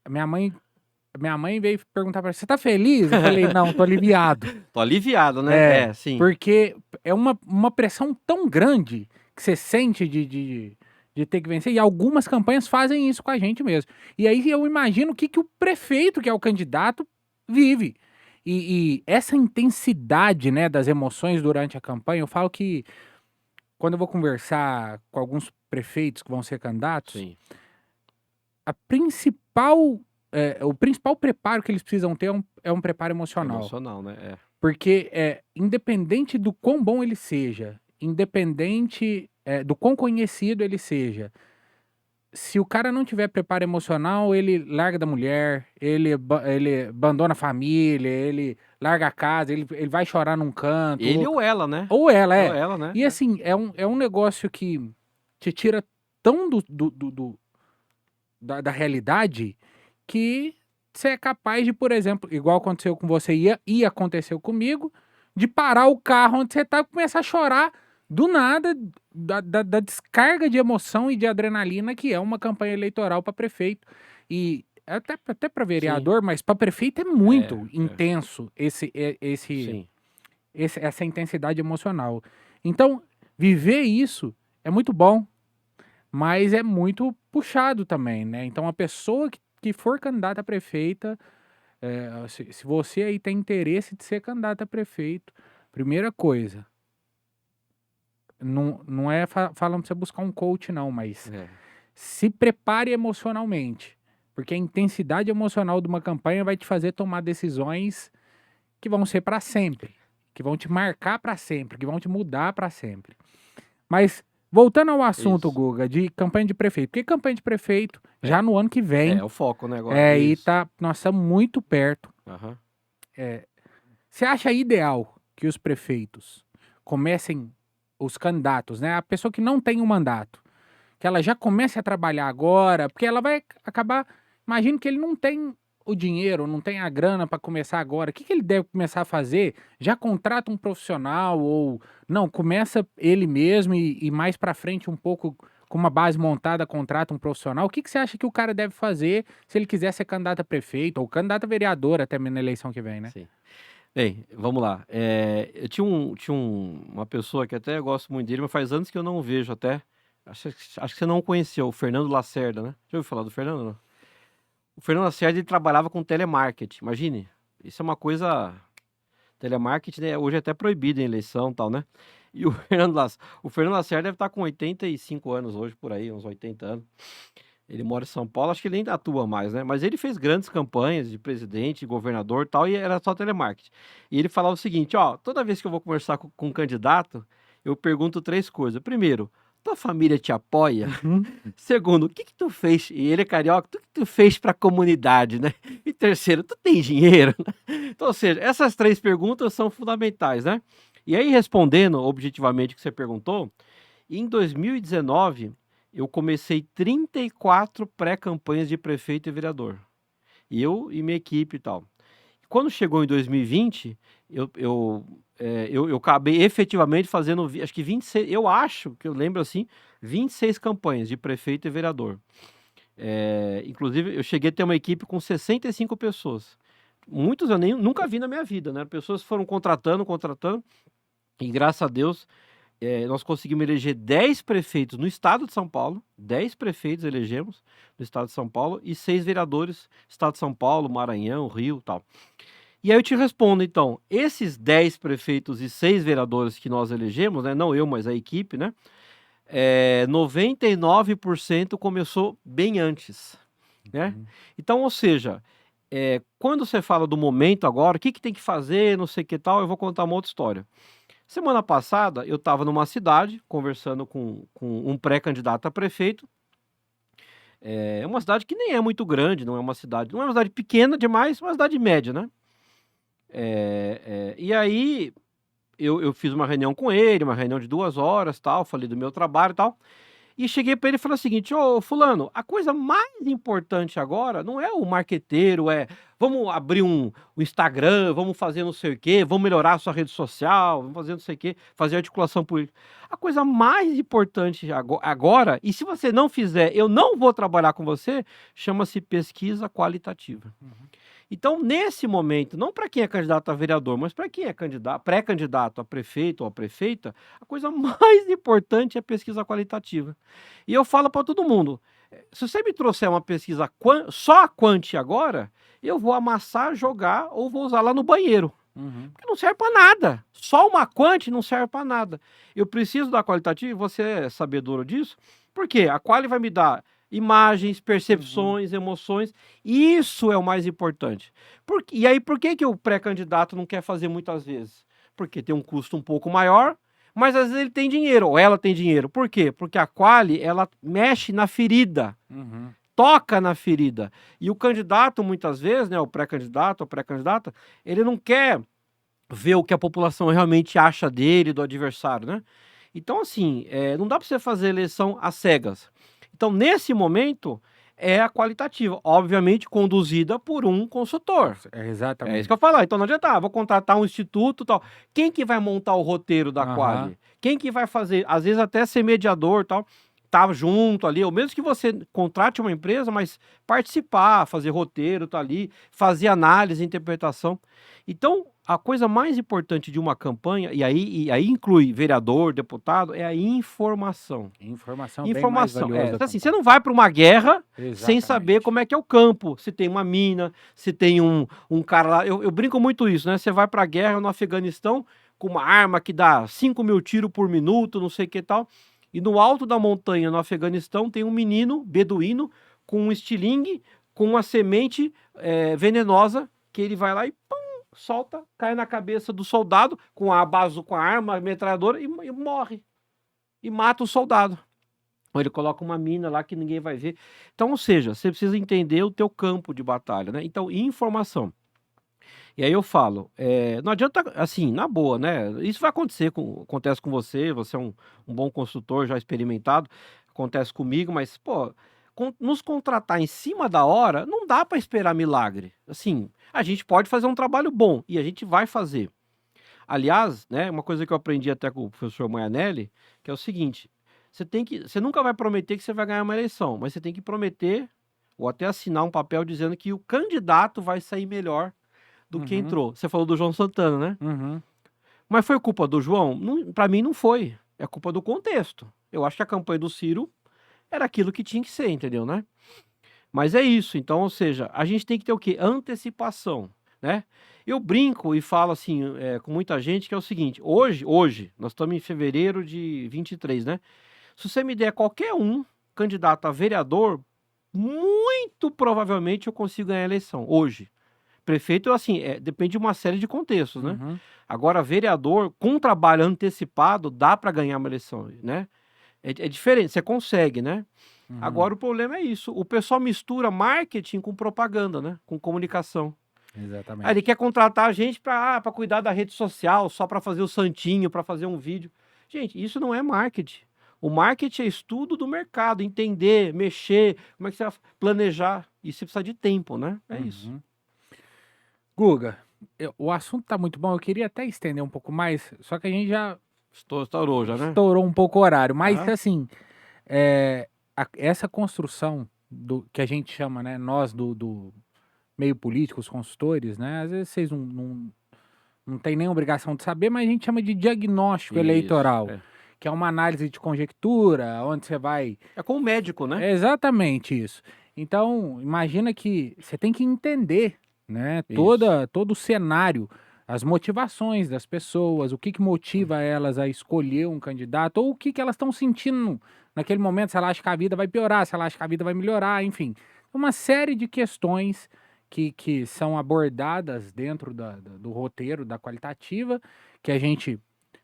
minha mãe veio perguntar para você tá feliz? Eu falei, não, tô aliviado. Tô aliviado, né? Sim. Porque é uma pressão tão grande que você sente de ter que vencer, e algumas campanhas fazem isso com a gente mesmo. E aí eu imagino o que o prefeito, que é o candidato, vive. E essa intensidade, né, das emoções durante a campanha, eu falo que quando eu vou conversar com alguns prefeitos que vão ser candidatos, Sim. o principal preparo que eles precisam ter é um preparo emocional. Emocional, né? Porque, independente do quão bom ele seja, independente, do quão conhecido ele seja, se o cara não tiver preparo emocional, ele larga da mulher, ele abandona a família, ele larga a casa, ele vai chorar num canto, Ele ou ela, né? ou ela, Ou ela, né? E assim, é um negócio que te tira tão da realidade que você é capaz de, por exemplo, igual aconteceu com você e aconteceu comigo, de parar o carro onde você tá e começar a chorar do nada, da descarga de emoção e de adrenalina que é uma campanha eleitoral para prefeito. E até para Sim. vereador, mas para prefeito é muito É. intenso Sim. essa intensidade emocional. Então, viver isso é muito bom, mas é muito puxado também, né? Então, a pessoa que for candidata a prefeita, se você aí tem interesse de ser candidata a prefeito, primeira coisa, não é falando pra você buscar um coach, não, mas É. se prepare emocionalmente, porque a intensidade emocional de uma campanha vai te fazer tomar decisões que vão ser para sempre, que vão te marcar para sempre, que vão te mudar para sempre. Mas voltando ao assunto, Isso. Guga, de campanha de prefeito, porque campanha de prefeito já no ano que vem, É o foco, né? Agora. e Isso. nós estamos muito perto. Aham. Você acha ideal que os prefeitos comecem os candidatos, né? A pessoa que não tem um mandato, que ela já comece a trabalhar agora, porque ela vai acabar. Imagino que ele não tem o dinheiro, não tem a grana para começar agora. O que ele deve começar a fazer? Já contrata um profissional ou não, começa ele mesmo e mais para frente um pouco com uma base montada, contrata um profissional. O que você acha que o cara deve fazer se ele quiser ser candidato a prefeito ou candidato a vereador até na eleição que vem, né? Sim. Bem, vamos lá. Eu tinha uma pessoa que até eu gosto muito dele, mas faz anos que eu não vejo até. Acho que você não conheceu, o Fernando Lacerda, né? Já ouviu falar do Fernando? Não? O Fernando Lacerda, ele trabalhava com telemarketing, imagine. Isso é uma coisa... Telemarketing, né, hoje é até proibido em eleição e tal, né? E o Fernando Lacerda deve estar com 85 anos hoje, por aí, uns 80 anos. Ele mora em São Paulo, acho que ele nem atua mais, né? Mas ele fez grandes campanhas de presidente, de governador e tal, e era só telemarketing. E ele falava o seguinte, ó, toda vez que eu vou conversar com um candidato, eu pergunto 3 coisas. Primeiro, tua família te apoia? Uhum. Segundo, o que que tu fez? E ele é carioca, o que tu fez para a comunidade, né? E terceiro, tu tem dinheiro? Então, ou seja, essas 3 perguntas são fundamentais, né? E aí, respondendo objetivamente o que você perguntou, em 2019 eu comecei 34 pré-campanhas de prefeito e vereador. Eu e minha equipe e tal. Quando chegou em 2020, eu acabei efetivamente fazendo, acho que 26, eu acho que eu lembro assim, 26 campanhas de prefeito e vereador. Inclusive, eu cheguei a ter uma equipe com 65 pessoas. Muitos eu nunca vi na minha vida, né? Pessoas foram contratando, e graças a Deus nós conseguimos eleger 10 prefeitos no estado de São Paulo, 10 prefeitos elegemos no estado de São Paulo e 6 vereadores, estado de São Paulo, Maranhão, Rio e tal. E aí eu te respondo, então, esses 10 prefeitos e 6 vereadores que nós elegemos, né, não eu, mas a equipe, né, 99% começou bem antes, né? Uhum. Então, ou seja, quando você fala do momento agora, o que tem que fazer, não sei o que tal, eu vou contar uma outra história. Semana passada, eu estava numa cidade, conversando com um pré-candidato a prefeito. É uma cidade que nem é muito grande, não é uma cidade pequena demais, uma cidade média, né? E aí, eu fiz uma reunião com ele, uma reunião de 2 horas, tal, falei do meu trabalho e tal. E cheguei para ele e falei o seguinte: ô fulano, a coisa mais importante agora não é o marqueteiro, vamos abrir um Instagram, vamos fazer não sei o quê, vamos melhorar a sua rede social, vamos fazer não sei o quê, fazer articulação política. A coisa mais importante agora, e se você não fizer, eu não vou trabalhar com você, chama-se pesquisa qualitativa. Uhum. Então, nesse momento, não para quem é candidato a vereador, mas para quem é pré-candidato a prefeito ou a prefeita, a coisa mais importante é a pesquisa qualitativa. E eu falo para todo mundo, se você me trouxer uma pesquisa só a quanti agora, eu vou amassar, jogar ou vou usar lá no banheiro. Uhum. Porque não serve para nada. Só uma quanti não serve para nada. Eu preciso da qualitativa, você é sabedor disso, porque a quali vai me dar imagens, percepções, emoções. Isso é o mais importante. E aí, por que o pré-candidato não quer fazer muitas vezes? Porque tem um custo um pouco maior, mas às vezes ele tem dinheiro, ou ela tem dinheiro. Por quê? Porque a quali, ela mexe na ferida. Uhum. Toca na ferida. E o candidato, muitas vezes, né, o pré-candidato ou pré-candidata, ele não quer ver o que a população realmente acha dele, do adversário, né? Então, assim, não dá para você fazer eleição às cegas. Então, nesse momento, é a qualitativa, obviamente conduzida por um consultor. É isso Exatamente. que eu falar. Então não adianta, vou contratar um instituto e tal. Quem que vai montar o roteiro da quali? Quem que vai fazer? Às vezes até ser mediador e tal, tá junto ali, ou mesmo que você contrate uma empresa, mas participar, fazer roteiro, tá ali, fazer análise, interpretação. Então, a coisa mais importante de uma campanha, e aí inclui vereador, deputado, é a informação. Informação bem mais Informação. valiosa da Assim, você campanha. não vai para uma guerra sem saber Exatamente. como é que é o campo, se tem uma mina, se tem um cara lá. Eu brinco muito isso, né? Você vai para a guerra no Afeganistão com uma arma que dá 5.000 tiros por minuto, não sei o que tal. E no alto da montanha, no Afeganistão, tem um menino beduíno com um estilingue, com uma semente venenosa, que ele vai lá e pum, solta, cai na cabeça do soldado com com a arma, a metralhadora e morre. E mata o soldado. Ou ele coloca uma mina lá que ninguém vai ver. Então, ou seja, você precisa entender o teu campo de batalha, né? Então, informação. E aí eu falo, não adianta, assim, na boa, né? Isso vai acontecer, acontece com você é um bom consultor já experimentado, acontece comigo, mas, pô, nos contratar em cima da hora, não dá para esperar milagre. Assim, a gente pode fazer um trabalho bom e a gente vai fazer. Aliás, né, uma coisa que eu aprendi até com o professor Maianelli, que é o seguinte: você nunca vai prometer que você vai ganhar uma eleição, mas você tem que prometer ou até assinar um papel dizendo que o candidato vai sair melhor do que Uhum, entrou. Você falou do João Santana, né? uhum, Mas foi culpa do João? Para mim não foi. É culpa do contexto. Eu acho que a campanha do Ciro era aquilo que tinha que ser, entendeu, né? Mas é isso, então, ou seja, a gente tem que ter o quê? Antecipação, né? Eu brinco e falo assim, com muita gente, que é o seguinte: hoje, nós estamos em fevereiro de 23, né? Se você me der qualquer um candidato a vereador, muito provavelmente eu consigo ganhar a eleição, hoje. Prefeito, assim, depende de uma série de contextos, né? uhum, Agora, vereador, com trabalho antecipado, dá para ganhar uma eleição, né? É diferente, você consegue, né? uhum. Agora o problema é isso, o pessoal mistura marketing com propaganda, né, com comunicação. Aí ele Exatamente. quer contratar a gente para cuidar da rede social, só para fazer o santinho, para fazer um vídeo. Gente, isso não é marketing. O marketing é estudo do mercado, entender, mexer, como é que você vai planejar. E você precisa de tempo, né? É isso. Uhum. Guga, o assunto tá muito bom, eu queria até estender um pouco mais, só que a gente já Estourou já, né? estourou um pouco o horário, mas Aham. assim, essa construção do que a gente chama, né, nós do meio político, os consultores, né, às vezes vocês não têm nem obrigação de saber, mas a gente chama de diagnóstico Isso, eleitoral, que é uma análise de conjectura, onde você vai. É como médico, né? É exatamente isso. Então, imagina que você tem que entender, né, Isso. todo o cenário, as motivações das pessoas, o que que motiva elas a escolher um candidato, ou o que que elas estão sentindo naquele momento, se ela acha que a vida vai piorar, se ela acha que a vida vai melhorar, enfim. Uma série de questões que são abordadas dentro do roteiro da qualitativa, que a gente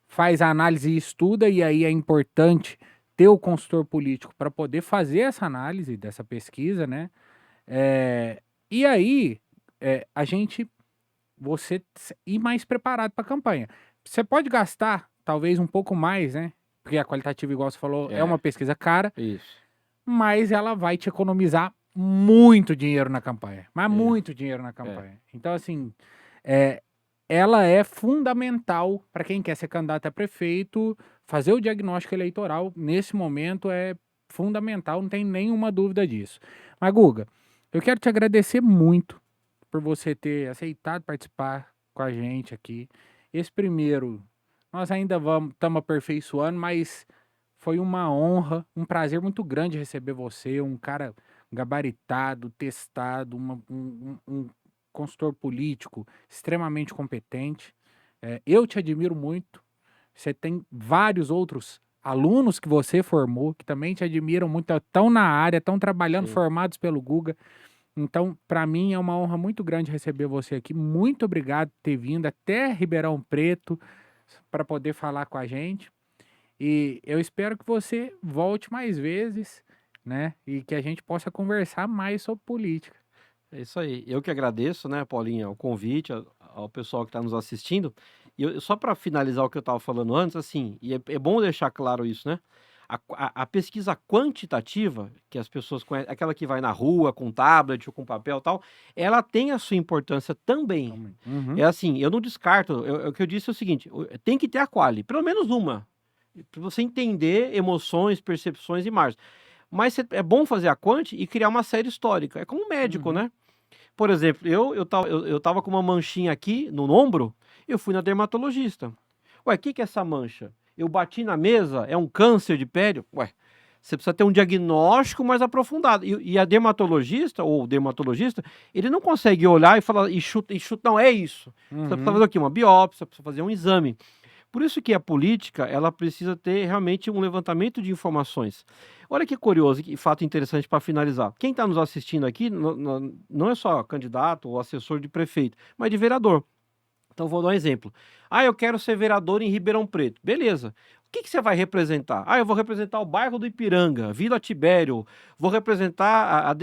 faz a análise e estuda, e aí é importante ter o consultor político para poder fazer essa análise dessa pesquisa, né? E aí, a gente, você ir mais preparado para a campanha. Você pode gastar talvez um pouco mais, né? Porque a qualitativa, igual você falou, é uma É, pesquisa cara, isso. mas ela vai te economizar muito dinheiro na campanha, mas É, muito dinheiro na é. campanha. Então, assim, é, ela é fundamental para quem quer ser candidato a prefeito, fazer o diagnóstico eleitoral nesse momento é fundamental, não tem nenhuma dúvida disso. Mas, Guga, eu quero te agradecer muito por você ter aceitado participar com a gente aqui. Esse primeiro, nós ainda estamos aperfeiçoando, mas foi uma honra, um prazer muito grande receber você, um cara gabaritado, testado, um consultor político extremamente competente. Eu te admiro muito. Você tem vários outros alunos que você formou que também te admiram muito, estão na área, estão trabalhando, Sim. formados pelo Guga. Então, para mim é uma honra muito grande receber você aqui. Muito obrigado por ter vindo até Ribeirão Preto para poder falar com a gente. E eu espero que você volte mais vezes, né? E que a gente possa conversar mais sobre política. É isso aí. Eu que agradeço, né, Paulinha, o convite, ao pessoal que está nos assistindo. E só para finalizar o que eu estava falando antes, assim, e é bom deixar claro isso, né? A pesquisa quantitativa, que as pessoas conhecem, aquela que vai na rua com tablet ou com papel e tal, ela tem a sua importância também. Também. É Uhum. assim, eu não descarto, o que eu disse é o seguinte: tem que ter a quali, pelo menos uma, para você entender emoções, percepções e imagens. Mas é bom fazer a quant e criar uma série histórica. É como um médico, Uhum. né? Por exemplo, eu tava com uma manchinha aqui no ombro, eu fui na dermatologista. Ué, o que que é essa mancha? Eu bati na mesa, é um câncer de pele? Ué, você precisa ter um diagnóstico mais aprofundado. E a dermatologista, ou o dermatologista, ele não consegue olhar e falar, e chuta, não, é isso. Você precisa Uhum. fazer o quê? Uma biópsia, precisa fazer um exame. Por isso que a política, ela precisa ter realmente um levantamento de informações. Olha que curioso, que fato interessante para finalizar. Quem está nos assistindo aqui não é só candidato ou assessor de prefeito, mas de vereador. Então vou dar um exemplo. Ah, eu quero ser vereador em Ribeirão Preto. Beleza. O que que você vai representar? Ah, eu vou representar o bairro do Ipiranga, Vila Tibério, vou representar,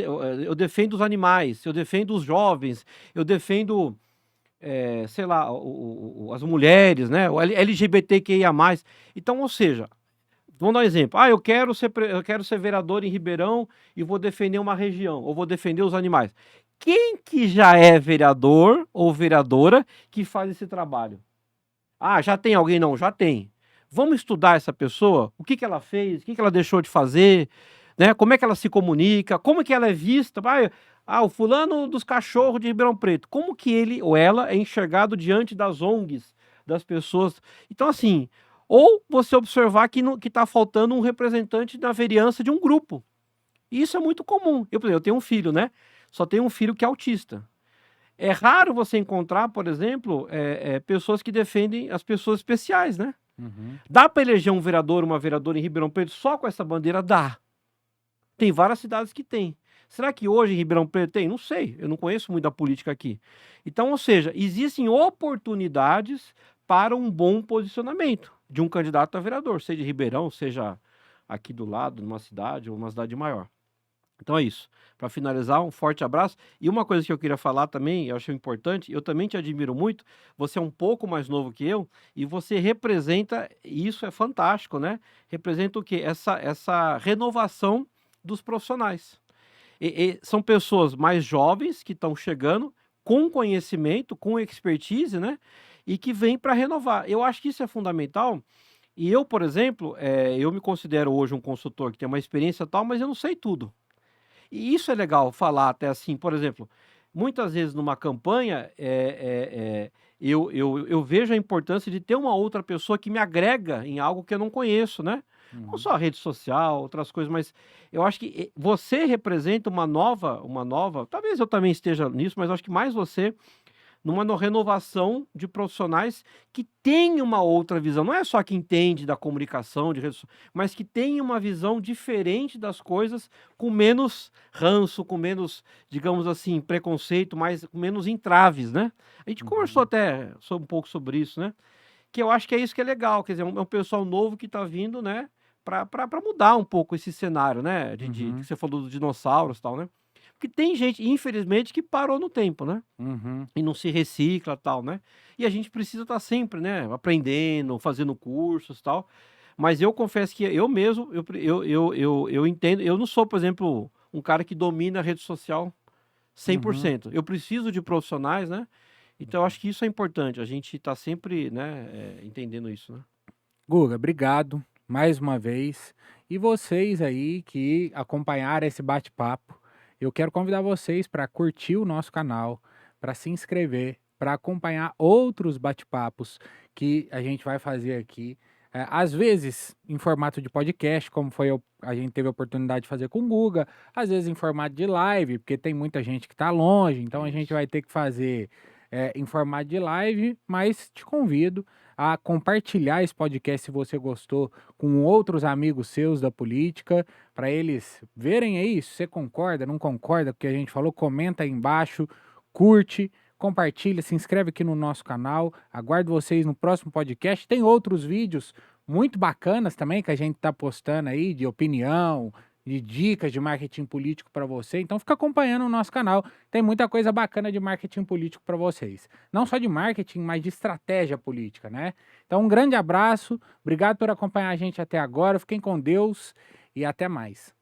eu defendo os animais, eu defendo os jovens, eu defendo sei lá, as mulheres, né? O LGBTQIA+. Então, ou seja, vamos dar um exemplo. Ah, eu quero ser vereador em Ribeirão e vou defender uma região, ou vou defender os animais. Quem que já é vereador ou vereadora que faz esse trabalho? Ah, já tem alguém? Não, já tem. Vamos estudar essa pessoa? O que que ela fez? O que que ela deixou de fazer? Né? Como é que ela se comunica? Como que ela é vista? O fulano dos cachorros de Ribeirão Preto. Como que ele ou ela é enxergado diante das ONGs, das pessoas? Então, assim, ou você observar que está faltando um representante da vereança de um grupo. E isso é muito comum. Por exemplo, eu tenho um filho, né? Só tenho um filho que é autista. É raro você encontrar, por exemplo, pessoas que defendem as pessoas especiais, né? Uhum. Dá para eleger um vereador, uma vereadora em Ribeirão Preto só com essa bandeira? Dá. Tem várias cidades que tem. Será que hoje em Ribeirão Preto tem? Não sei, eu não conheço muito da política aqui. Então, ou seja, existem oportunidades para um bom posicionamento de um candidato a vereador, seja de Ribeirão, seja aqui do lado, numa cidade ou uma cidade maior. Então é isso. Para finalizar, um forte abraço. E uma coisa que eu queria falar também, eu achei importante, eu também te admiro muito. Você é um pouco mais novo que eu e você representa, e isso é fantástico, né? Representa o quê? Essa renovação dos profissionais. São pessoas mais jovens que estão chegando com conhecimento, com expertise, né? E que vêm para renovar. Eu acho que isso é fundamental. E eu, por exemplo, eu me considero hoje um consultor que tem uma experiência tal, mas eu não sei tudo. E isso é legal falar até assim, por exemplo, muitas vezes numa campanha, eu vejo a importância de ter uma outra pessoa que me agrega em algo que eu não conheço, né? Não Uhum. só a rede social, outras coisas, mas eu acho que você representa uma nova, talvez eu também esteja nisso, mas eu acho que mais você numa renovação de profissionais que têm uma outra visão. Não é só que entende da comunicação, de redes, mas que tem uma visão diferente das coisas, com menos ranço, com menos, digamos assim, preconceito, com menos entraves, né? A gente conversou Uhum. até um pouco sobre isso, né? Que eu acho que é isso que é legal, quer dizer, é um pessoal novo que está vindo, né? Para mudar um pouco esse cenário, né? Que Uhum. você falou dos dinossauros e tal, né? Porque tem gente, infelizmente, que parou no tempo, né? Uhum. E não se recicla, tal, né. E a gente precisa estar sempre, né, aprendendo, fazendo cursos, tal. Mas eu confesso que eu mesmo, eu entendo, eu não sou, por exemplo, um cara que domina a rede social cem por Uhum. cento. Eu preciso de profissionais, né. Então eu acho que isso é importante, a gente tá sempre, né, entendendo isso, né. Guga, obrigado mais uma vez. E vocês aí que acompanharam esse bate-papo, eu quero convidar vocês para curtir o nosso canal, para se inscrever, para acompanhar outros bate-papos que a gente vai fazer aqui. Às vezes em formato de podcast, como a gente teve a oportunidade de fazer com o Guga, às vezes em formato de live, porque tem muita gente que está longe, então a gente Isso. vai ter que fazer em formato de live, mas te convido a compartilhar esse podcast se você gostou com outros amigos seus da política, para eles verem aí se você concorda, não concorda com o que a gente falou, comenta aí embaixo, curte, compartilha, se inscreve aqui no nosso canal. Aguardo vocês no próximo podcast. Tem outros vídeos muito bacanas também que a gente está postando aí de opinião, de dicas de marketing político para você. Então fica acompanhando o nosso canal. Tem muita coisa bacana de marketing político para vocês. Não só de marketing, mas de estratégia política, né? Então um grande abraço, obrigado por acompanhar a gente até agora. Fiquem com Deus e até mais.